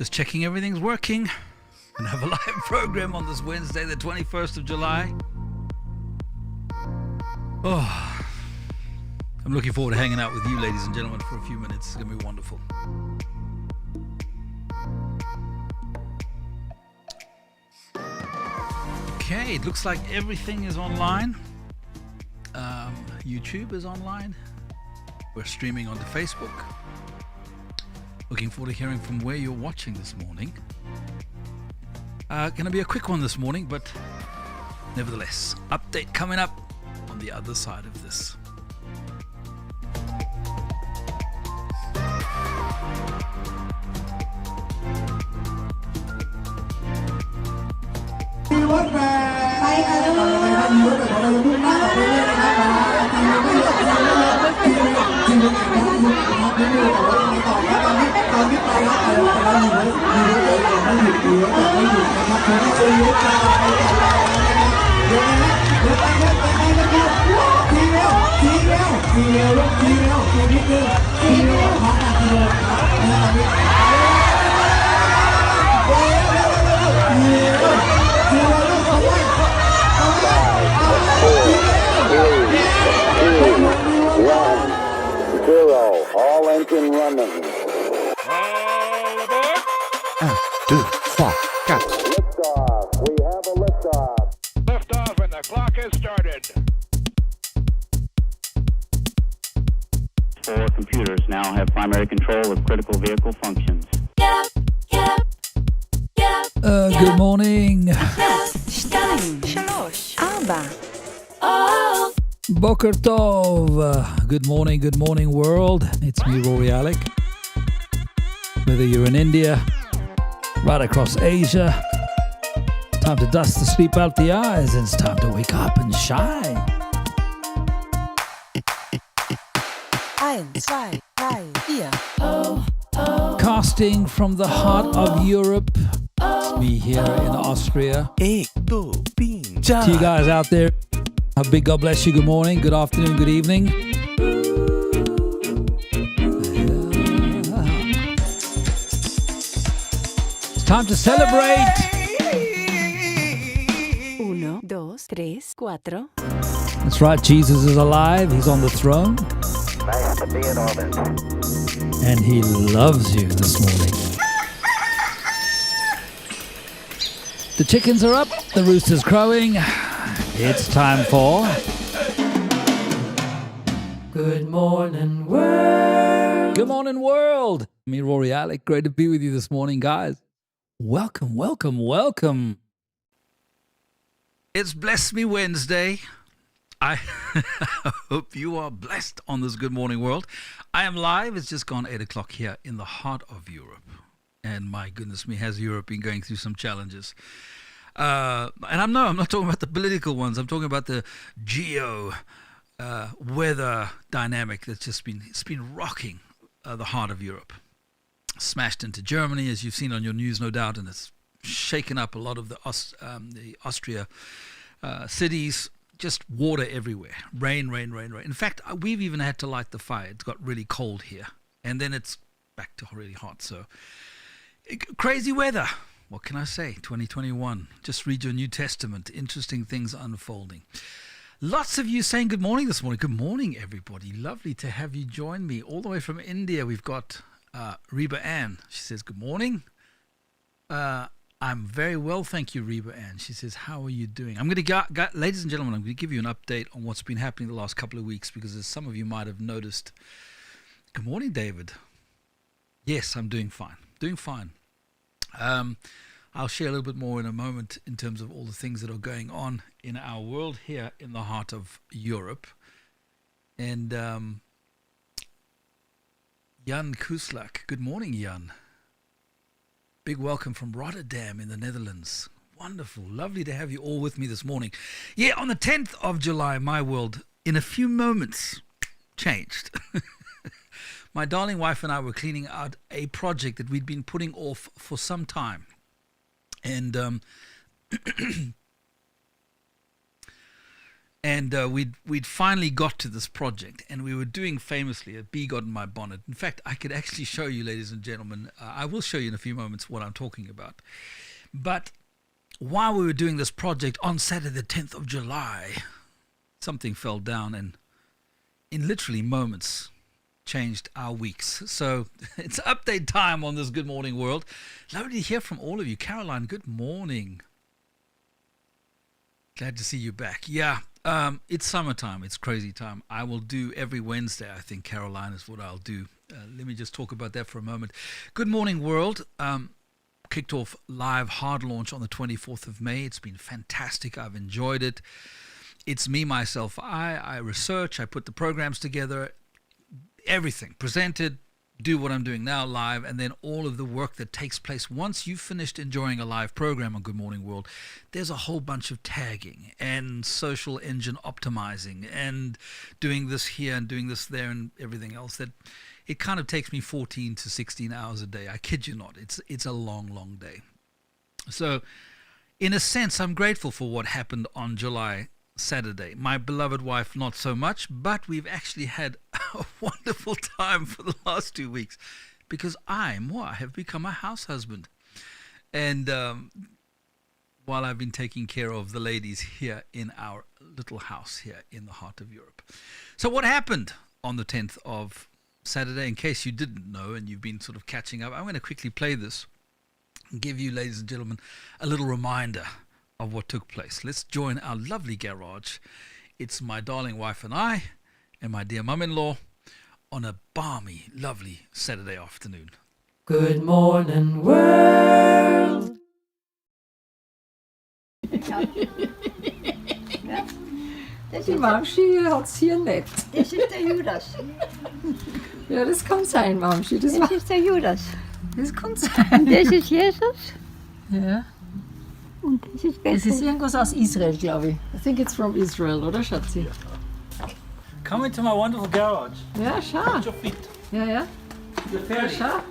Just checking everything's working. And have a live program on this Wednesday, the 21st of July. Oh, I'm looking forward to hanging out with you, ladies and gentlemen, for a few minutes. It's going to be wonderful. Okay, it looks like everything is online. YouTube is online. We're streaming onto Facebook. Looking forward to hearing from where you're watching this morning. Going to be a quick one this morning, but nevertheless, update coming up on the other side of this. All engine running. All aboard! 1, 2, 3, 4. Liftoff. We have a liftoff. Liftoff and the clock has started. 4 computers now have primary control of critical vehicle functions. Good morning. Boker Tov. Good morning world. It's me, RORY ALEC. Whether you're in India, right across Asia, time to dust the sleep out the eyes. It's time to wake up and shine. 1, 2, 3, 4. Casting from the heart of Europe. It's me here in Austria. 1, 2, 3, To you guys out there, a big God bless you. Good morning, good afternoon, good evening. It's time to celebrate. 1, 2, 3, 4. That's right, Jesus is alive. He's on the throne. Nice to be in orbit. And he loves you this morning. The chickens are up, the rooster's crowing. It's time for Good Morning World. Good morning world. Me, RORY ALEC. Great to be with you this morning, guys. Welcome, welcome, welcome. It's Bless Me Wednesday. I hope you are blessed on this Good Morning World. I am live. It's just gone 8 o'clock here in the heart of Europe. And my goodness me, has Europe been going through some challenges. And I'm not talking about the political ones. I'm talking about the weather dynamic that's just been rocking the heart of Europe. Smashed into Germany, as you've seen on your news, no doubt, and it's shaken up a lot of the Austria cities. Just water everywhere. Rain. In fact, we've even had to light the fire. It's got really cold here. And then it's back to really hot. So crazy weather. What can I say? 2021. Just read your New Testament. Interesting things unfolding. Lots of you saying good morning this morning. Good morning, everybody. Lovely to have you join me. All the way from India, we've got Reba Ann. She says, good morning. I'm very well, thank you, Reba Ann. She says, how are you doing? I'm going to ladies and gentlemen, I'm going to give you an update on what's been happening the last couple of weeks, because as some of you might have noticed. Good morning, David. Yes, I'm doing fine. I'll share a little bit more in a moment in terms of all the things that are going on in our world here in the heart of Europe. And Jan Kuslak. Good morning, Jan. Big welcome from Rotterdam in the Netherlands. Wonderful. Lovely to have you all with me this morning. Yeah, on the 10th of July, my world, in a few moments, changed. My darling wife and I were cleaning out a project that we'd been putting off for some time. And And we'd finally got to this project, and we were doing famously a bee got in my bonnet. In fact, I could actually show you, ladies and gentlemen. I will show you in a few moments what I'm talking about. But while we were doing this project on Saturday, the 10th of July, something fell down, and in literally moments changed our weeks. So it's update time on this Good Morning World. Lovely to hear from all of you. Caroline, good morning. Glad to see you back. Yeah, it's summertime. It's crazy time. I will do every Wednesday, I think, Caroline, is what I'll do. Let me just talk about that for a moment. Good Morning World kicked off live hard launch on the 24th of May. It's been fantastic. I've enjoyed it. It's me, myself, I research, I put the programs together, everything presented, do what I'm doing now live, and then all of the work that takes place once you've finished enjoying a live program on Good Morning World. There's a whole bunch of tagging and social engine optimizing and doing this here and doing this there and everything else that it kind of takes me 14 to 16 hours a day. I kid you not. It's a long day. So in a sense, I'm grateful for what happened on Saturday. My beloved wife, not so much, but we've actually had a wonderful time for the last 2 weeks because I have become a house husband. And while I've been taking care of the ladies here in our little house here in the heart of Europe. So what happened on the 10th of Saturday, in case you didn't know and you've been sort of catching up, I'm going to quickly play this and give you, ladies and gentlemen, a little reminder of what took place. Let's join our lovely garage. It's my darling wife and I and my dear mum-in-law on a balmy, lovely Saturday afternoon. Good morning, world. Die Mamschi hat's hier nett. Das ist der Judas. Ja, das kann sein, Mamschi. Das ist der Judas. kann sein. Das ist Jesus. Ja. Und das ist Es ist irgendwas aus Israel, glaube ich. I think it's from Israel, oder Schatzi? Come into my wonderful garage. Ja, schau. Your feet. Ja. Ja, You're schau.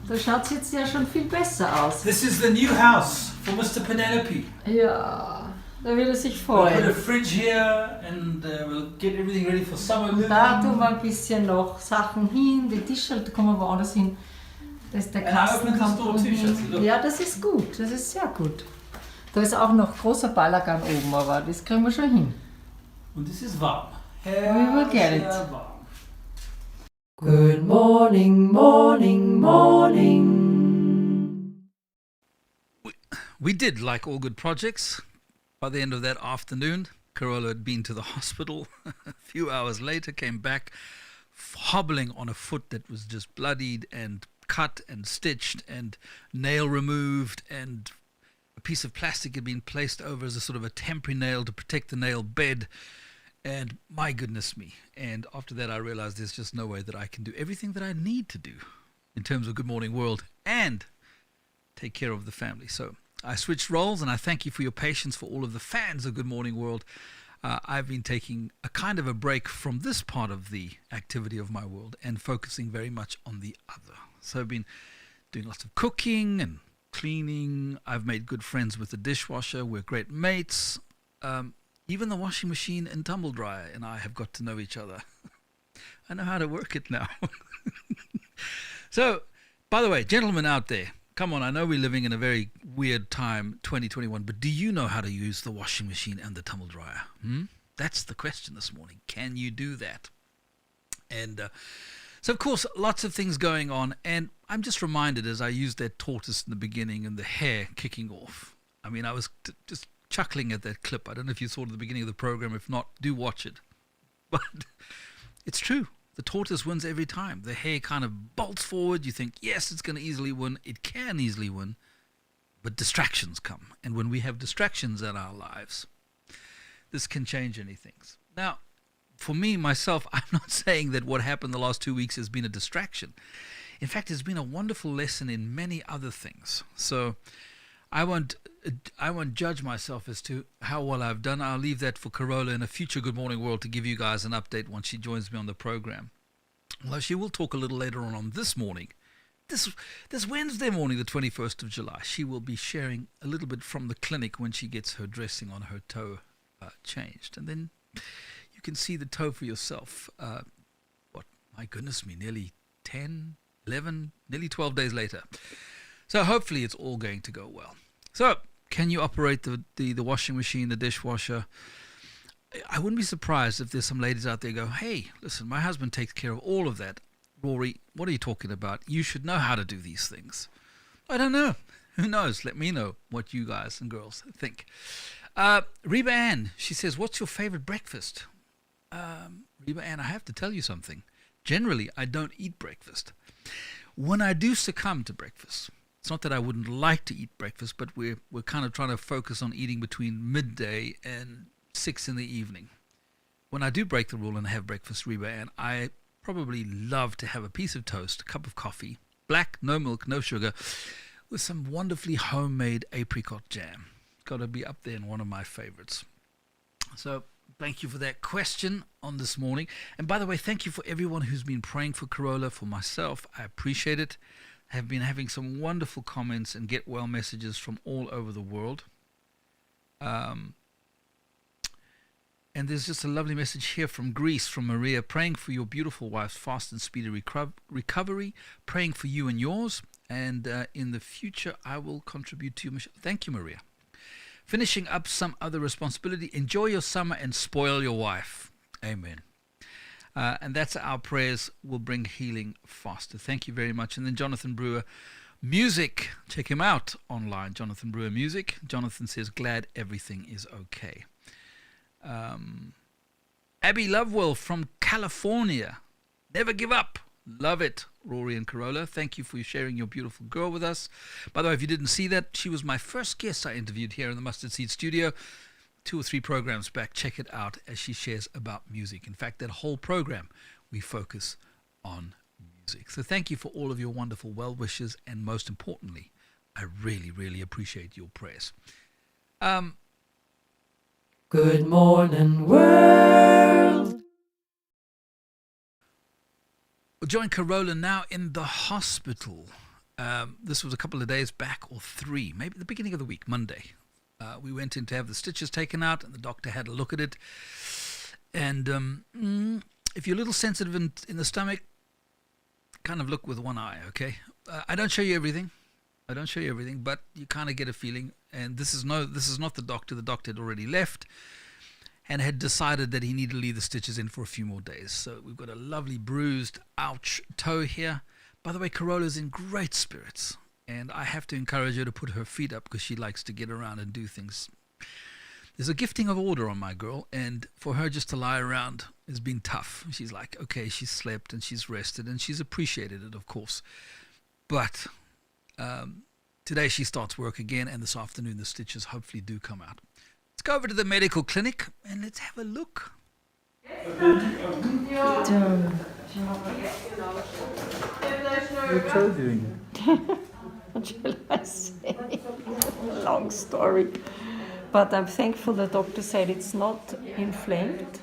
Da schaut es jetzt ja schon viel besser aus. This is the new house for Mr. Penelope. Ja, da wird er sich We'll put a freuen. fridge here and we'll get everything ready for summer living. Da tun wir ein bisschen noch Sachen hin, die Tische, da kommen wir woanders hin. Das ist der Kasten. open this door too, Schatzi, look. Ja, das ist gut, das ist sehr gut. Da ist auch noch großer Balagan oben, aber das kriegen wir schon hin. Und es ist warm. We will get it. Sehr warm. Good morning, morning, morning. We did, like all good projects. By the end of that afternoon, Carola had been to the hospital. A few hours later, came back hobbling on a foot that was just bloodied and cut and stitched and nail removed, and a piece of plastic had been placed over as a sort of a temporary nail to protect the nail bed. And my goodness me. And after that, I realized there's just no way that I can do everything that I need to do in terms of Good Morning World and take care of the family. So I switched roles, and I thank you for your patience for all of the fans of Good Morning World. I've been taking a kind of a break from this part of the activity of my world and focusing very much on the other. So I've been doing lots of cooking and cleaning. I've made good friends with the dishwasher. We're great mates. Even the washing machine and tumble dryer and I have got to know each other. I know how to work it now. So, by the way, gentlemen out there, come on, I know we're living in a very weird time, 2021, but do you know how to use the washing machine and the tumble dryer? That's the question this morning. Can you do that? And so, of course, lots of things going on, and I'm just reminded as I used that tortoise in the beginning and the hair kicking off. I mean, I was just chuckling at that clip. I don't know if you saw it at the beginning of the program. If not, do watch it. But it's true. The tortoise wins every time. The hare kind of bolts forward. You think, yes, it's going to easily win. It can easily win. But distractions come. And when we have distractions in our lives, this can change anything. Now, for me, myself, I'm not saying that what happened the last 2 weeks has been a distraction. In fact, it's been a wonderful lesson in many other things. So I won't judge myself as to how well I've done. I'll leave that for Carola in a future Good Morning World to give you guys an update once she joins me on the program. Although she will talk a little later on this morning. This Wednesday morning, the 21st of July, she will be sharing a little bit from the clinic when she gets her dressing on her toe changed. And then you can see the toe for yourself. My goodness me, nearly 10, 11, nearly 12 days later. So hopefully it's all going to go well. So can you operate the washing machine, the dishwasher? I wouldn't be surprised if there's some ladies out there who go, hey, listen, my husband takes care of all of that. Rory, what are you talking about? You should know how to do these things. I don't know. Who knows? Let me know what you guys and girls think. Reba Ann, she says, what's your favorite breakfast? Reba Ann, I have to tell you something. Generally, I don't eat breakfast. When I do succumb to breakfast, it's not that I wouldn't like to eat breakfast, but we're kind of trying to focus on eating between midday and 6 in the evening. When I do break the rule and have breakfast, Reba Ann, I probably love to have a piece of toast, a cup of coffee, black, no milk, no sugar, with some wonderfully homemade apricot jam. It's got to be up there in one of my favorites. So thank you for that question on this morning. And by the way, thank you for everyone who's been praying for Carola, for myself. I appreciate it. I have been having some wonderful comments and get well messages from all over the world. And there's just a lovely message here from Greece, from Maria, praying for your beautiful wife's fast and speedy recovery, praying for you and yours, and in the future I will contribute to you, Michelle. Thank you, Maria. Finishing up some other responsibility, enjoy your summer and spoil your wife. Amen. And that's our prayers will bring healing faster. Thank you very much. And then Jonathan Brewer, music. Check him out online, Jonathan Brewer Music. Jonathan says, glad everything is okay. Abby Lovewell from California. Never give up. Love it, Rory and Carola. Thank you for sharing your beautiful girl with us. By the way, if you didn't see that, she was my first guest I interviewed here in the Mustard Seed Studio 2 or 3 programs back. Check it out as she shares about music. In fact, that whole program, we focus on music. So thank you for all of your wonderful well wishes, and most importantly, I really, really appreciate your prayers. Good morning, world. We'll join Carola now in the hospital. This was a couple of days back, or 3, maybe the beginning of the week, Monday. We went in to have the stitches taken out, and the doctor had a look at it. And if you're a little sensitive in the stomach, kind of look with one eye, okay? I don't show you everything. But you kind of get a feeling. And this is not the doctor. The doctor had already left and had decided that he needed to leave the stitches in for a few more days. So we've got a lovely bruised, ouch, toe here. By the way, Carola's in great spirits. And I have to encourage her to put her feet up because she likes to get around and do things. There's a gifting of order on my girl, and for her just to lie around has been tough. She's like, okay, she's slept and she's rested, and she's appreciated it, of course. But today she starts work again, and this afternoon the stitches hopefully do come out. Let's go over to the medical clinic and let's have a look. What's Joe doing? What shall I say? Long story. But I'm thankful the doctor said it's not inflamed.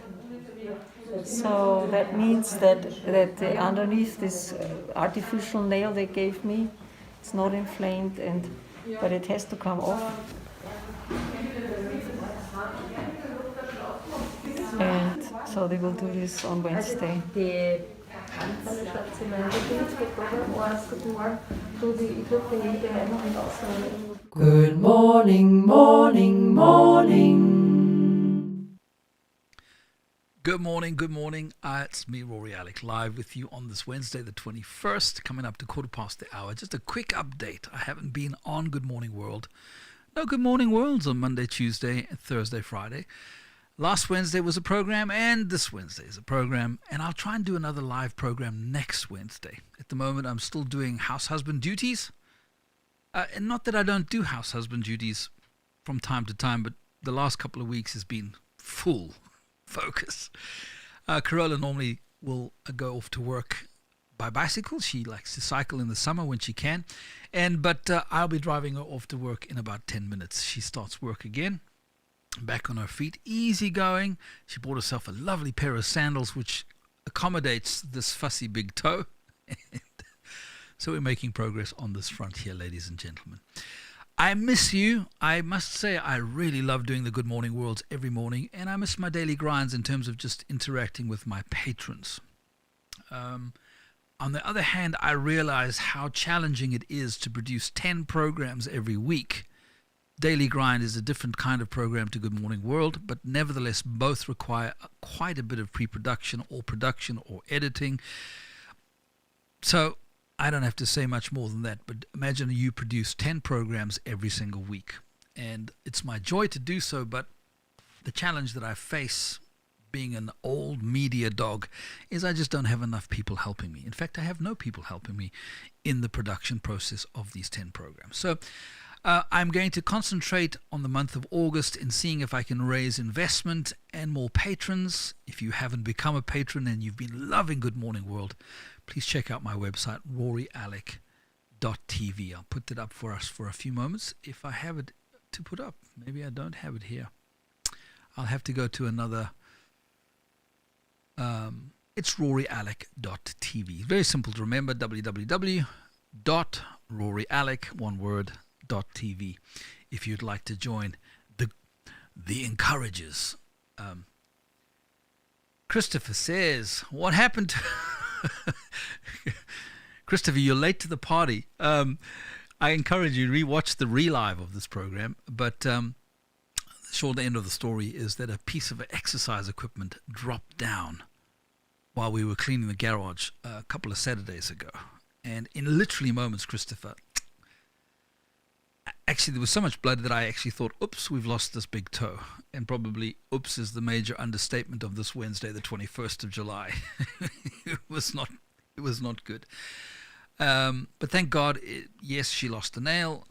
So that means that underneath this artificial nail they gave me, it's not inflamed, but it has to come off. And so they will do this on Wednesday. Good morning, morning, morning. Good morning. It's me, RORY ALEC, live with you on this Wednesday, the 21st, coming up to 1:15. Just a quick update. I haven't been on Good Morning World. No Good Morning Worlds on Monday, Tuesday, Thursday, Friday. Last Wednesday was a program, and this Wednesday is a program, and I'll try and do another live program next Wednesday. At the moment, I'm still doing house husband duties. And not that I don't do house husband duties from time to time, but the last couple of weeks has been full focus. Carola normally will go off to work by bicycle. She likes to cycle in the summer when she can. But I'll be driving her off to work in about 10 minutes. She starts work again. Back on her feet, easy going. She bought herself a lovely pair of sandals which accommodates this fussy big toe. So we're making progress on this front here, ladies and gentlemen. I miss you. I must say I really love doing the Good Morning Worlds every morning, and I miss my daily grinds in terms of just interacting with my patrons. On the other hand, I realize how challenging it is to produce 10 programs every week. Daily Grind is a different kind of program to Good Morning World, but nevertheless both require quite a bit of pre-production or production or editing. So I don't have to say much more than that, but imagine you produce 10 programs every single week. And it's my joy to do so, but the challenge that I face being an old media dog is I just don't have enough people helping me. In fact, I have no people helping me in the production process of these 10 programs. So I'm going to concentrate on the month of August in seeing if I can raise investment and more patrons. If you haven't become a patron and you've been loving Good Morning World, please check out my website, RORYALEC.tv. I'll put it up for us for a few moments if I have it to put up. Maybe I don't have it here. I'll have to go to another. It's RORYALEC.tv. Very simple to remember, www.RORYALEC, one word, .tv, if you'd like to join the encouragers. Christopher says, what happened to Christopher, you're late to the party. I encourage you to rewatch the relive of this program, but the short end of the story is that a piece of exercise equipment dropped down while we were cleaning the garage a couple of Saturdays ago, and in literally moments, Christopher, actually, there was so much blood that I actually thought, oops, we've lost this big toe. And probably, oops is the major understatement of this Wednesday, the 21st of July. It was not good. But thank God, yes, she lost a nail.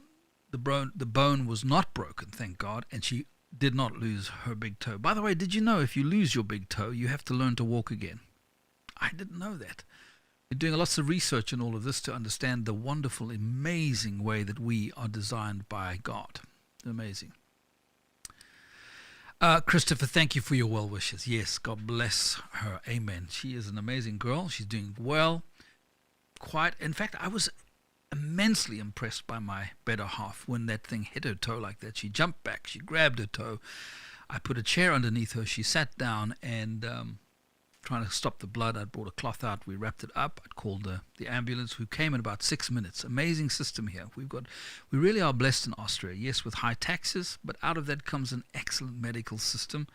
The bone was not broken, thank God, and she did not lose her big toe. By the way, did you know if you lose your big toe, you have to learn to walk again? I didn't know that. We're doing lots of research in all of this to understand the wonderful, amazing way that we are designed by God. Amazing. Christopher, thank you for your well wishes. Yes, God bless her. Amen. She is an amazing girl. She's doing well. In fact, I was immensely impressed by my better half when that thing hit her toe like that. She jumped back. She grabbed her toe. I put a chair underneath her. She sat down and trying to stop the blood. I brought a cloth out. We wrapped it up. I called the ambulance, who came in about 6 minutes. Amazing system here. We really are blessed in Austria. Yes, with high taxes, but out of that comes an excellent medical system.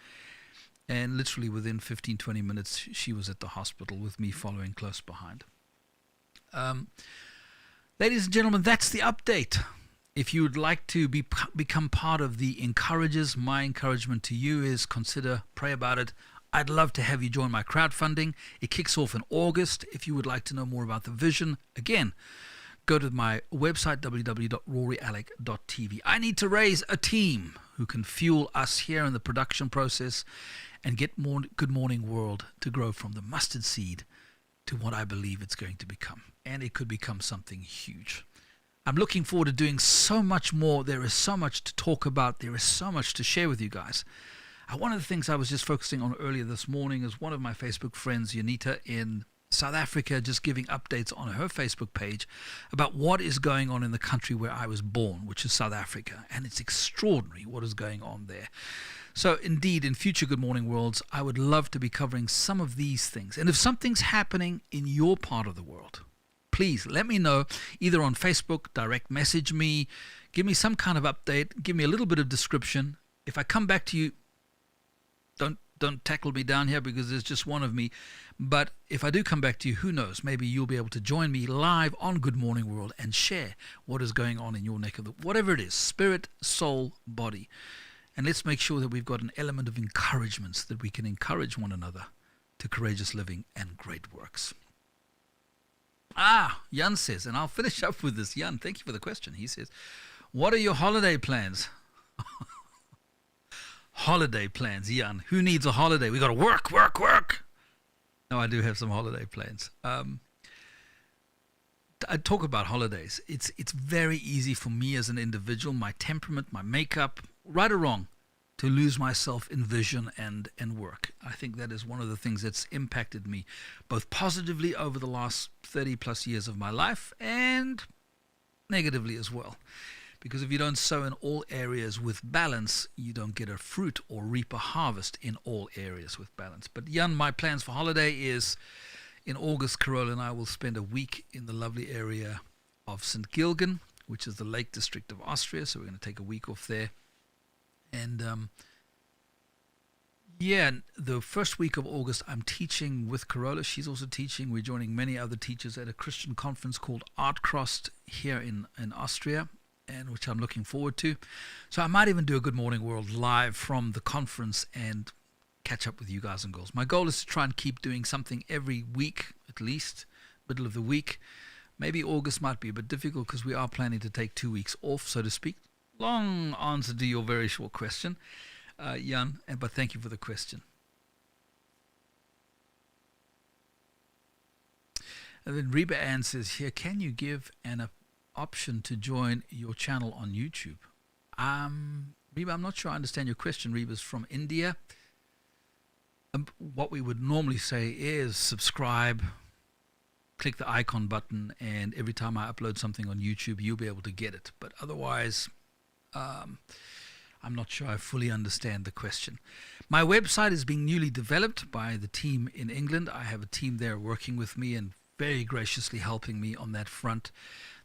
And literally within 15-20 minutes, she was at the hospital with me following close behind. Ladies and gentlemen, that's the update. If you would like to become part of the encouragers, my encouragement to you is pray about it. I'd love to have you join my crowdfunding. It kicks off in August. If you would like to know more about the vision, again, go to my website, www.RORYALEC.tv. I need to raise a team who can fuel us here in the production process and get more Good Morning World to grow from the mustard seed to what I believe it's going to become. And it could become something huge. I'm looking forward to doing so much more. There is so much to talk about. There is so much to share with you guys. One of the things I was just focusing on earlier this morning is one of my Facebook friends, Yanita, in South Africa, just giving updates on her Facebook page about what is going on in the country where I was born, which is South Africa. And it's extraordinary what is going on there. So indeed, in future Good Morning Worlds, I would love to be covering some of these things. And if something's happening in your part of the world, please let me know, either on Facebook, direct message me, give me some kind of update, give me a little bit of description. If I come back to you, don't tackle me down here because there's just one of me. But if I do come back to you, who knows? Maybe you'll be able to join me live on Good Morning World and share what is going on in your neck of the whatever it is, spirit, soul, body. And let's make sure that we've got an element of encouragement so that we can encourage one another to courageous living and great works. Jan says, and I'll finish up with this. Jan, thank you for the question. He says, what are your holiday plans? Holiday plans, Jan. Who needs a holiday? We got to work. No, I do have some holiday plans. I talk about holidays. It's very easy for me as an individual, my temperament, my makeup, right or wrong, to lose myself in vision and work. I think that is one of the things that's impacted me both positively over the last 30 plus years of my life and negatively as well. Because if you don't sow in all areas with balance, you don't get a fruit or reap a harvest in all areas with balance. But Jan, my plans for holiday is in August, Carola and I will spend a week in the lovely area of St. Gilgen, which is the Lake District of Austria. So we're going to take a week off there. And the first week of August, I'm teaching with Carola. She's also teaching. We're joining many other teachers at a Christian conference called Art Crossed here in Austria, and which I'm looking forward to. So I might even do a Good Morning World live from the conference and catch up with you guys and girls. My goal is to try and keep doing something every week, at least, middle of the week. Maybe August might be a bit difficult because we are planning to take 2 weeks off, so to speak. Long answer to your very short question, Jan, but thank you for the question. And then Reba Ann says here, can you give an option to join your channel on YouTube? Reba, I'm not sure I understand your question. Reba's from India. What we would normally say is subscribe, click the icon button, and every time I upload something on YouTube, you'll be able to get it. But otherwise, I'm not sure I fully understand the question. My website is being newly developed by the team in England. I have a team there working with me and very graciously helping me on that front.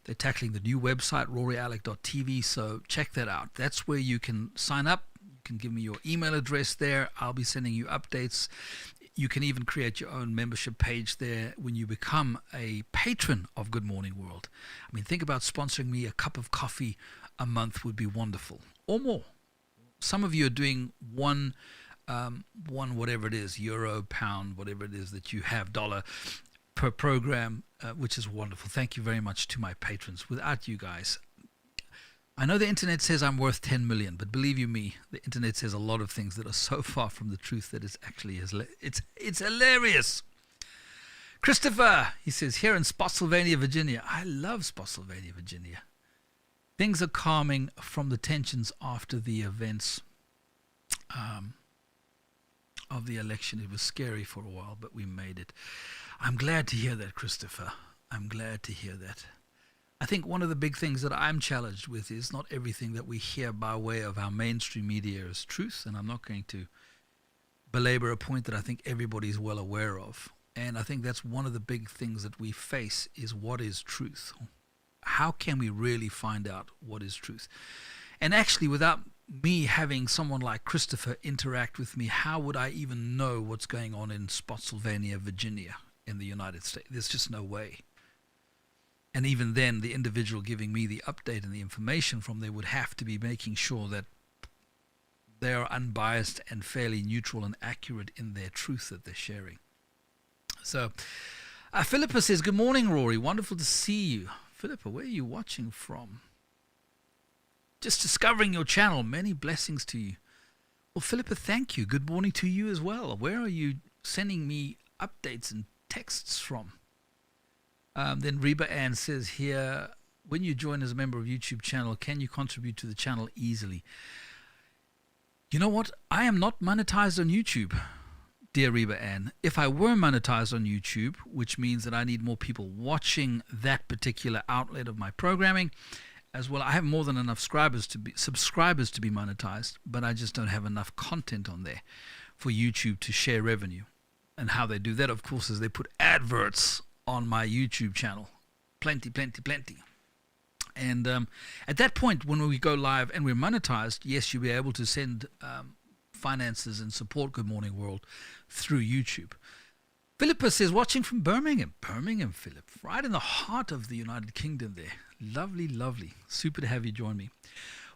They're tackling the new website, RORYALEC.tv, so check that out. That's where you can sign up. You can give me your email address there. I'll be sending you updates. You can even create your own membership page there when you become a patron of Good Morning World. I mean, think about sponsoring me. A cup of coffee a month would be wonderful, or more. Some of you are doing one whatever it is, euro, pound, whatever it is that you have, dollar per program, which is wonderful. Thank you very much to my patrons. Without you guys, I know the internet says I'm worth 10 million, but believe you me, the internet says a lot of things that are so far from the truth that it's actually it's hilarious. Christopher, he says, here in Spotsylvania, Virginia. I love Spotsylvania, Virginia. Things are calming from the tensions after the events of the election. It was scary for a while, but we made it. I'm glad to hear that, Christopher. I'm glad to hear that. I think one of the big things that I'm challenged with is not everything that we hear by way of our mainstream media is truth, and I'm not going to belabor a point that I think everybody's well aware of. And I think that's one of the big things that we face is what is truth? How can we really find out what is truth? And actually, without me having someone like Christopher interact with me, how would I even know what's going on in Spotsylvania, Virginia, in the United States? There's just no way. And even then, the individual giving me the update and the information from there would have to be making sure that they are unbiased and fairly neutral and accurate in their truth that they're sharing. So, Philippa says, good morning, Rory. Wonderful to see you. Philippa, where are you watching from? Just discovering your channel. Many blessings to you. Well, Philippa, thank you. Good morning to you as well. Where are you sending me updates and texts from? Then Reba Ann says here, when you join as a member of YouTube channel, can you contribute to the channel easily? You know what? I am not monetized on YouTube, dear Reba Ann. If I were monetized on YouTube, which means that I need more people watching that particular outlet of my programming, as well, I have more than enough subscribers to be monetized, but I just don't have enough content on there for YouTube to share revenue. And how they do that, of course, is they put adverts on my YouTube channel. Plenty. And at that point, when we go live and we're monetized, yes, you'll be able to send finances and support Good Morning World through YouTube. Philippa says, watching from Birmingham. Birmingham, Philip. Right in the heart of the United Kingdom there. Lovely. Super to have you join me.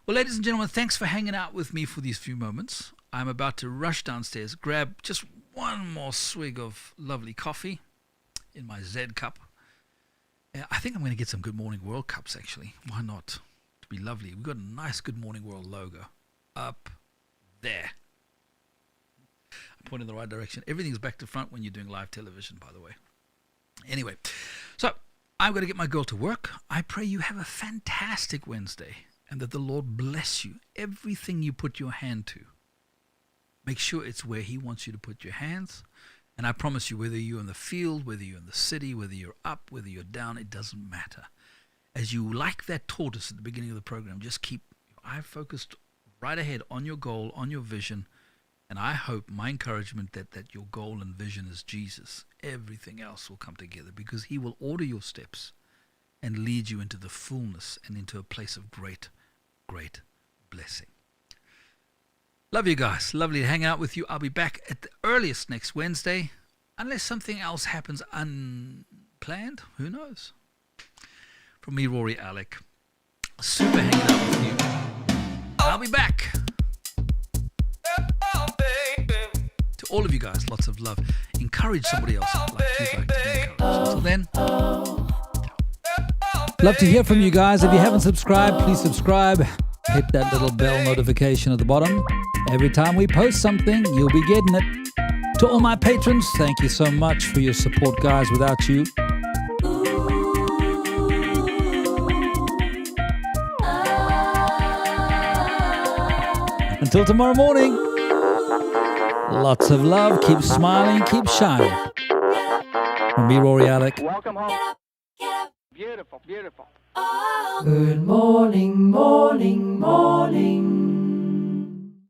Well, ladies and gentlemen, thanks for hanging out with me for these few moments. I'm about to rush downstairs, grab just one more swig of lovely coffee in my Z cup. I think I'm going to get some Good Morning World cups, actually. Why not? It'd be lovely. We've got a nice Good Morning World logo up there. I'm pointing in the right direction. Everything's back to front when you're doing live television, by the way. Anyway, so I'm going to get my girl to work. I pray you have a fantastic Wednesday and that the Lord bless you. Everything you put your hand to, make sure it's where He wants you to put your hands. And I promise you, whether you're in the field, whether you're in the city, whether you're up, whether you're down, it doesn't matter. as you, like that tortoise at the beginning of the program, just keep your eye focused right ahead on your goal, on your vision. And I hope, my encouragement, that your goal and vision is Jesus. Everything else will come together because he will order your steps and lead you into the fullness and into a place of great, great blessing. Love you guys. Lovely to hang out with you. I'll be back at the earliest next Wednesday, unless something else happens unplanned. Who knows? From me, Rory Alec. Super hanging out with you. I'll be back. To all of you guys, lots of love. Encourage somebody else like you'd like to be encouraged. Until then, love to hear from you guys. If you haven't subscribed, please subscribe. Hit that little bell notification at the bottom. Every time we post something, you'll be getting it. To all my patrons, thank you so much for your support, guys. Without you, until tomorrow morning, lots of love. Keep smiling, keep shining. From me, Rory Alec. Welcome home. Beautiful, beautiful. Good morning, morning, morning.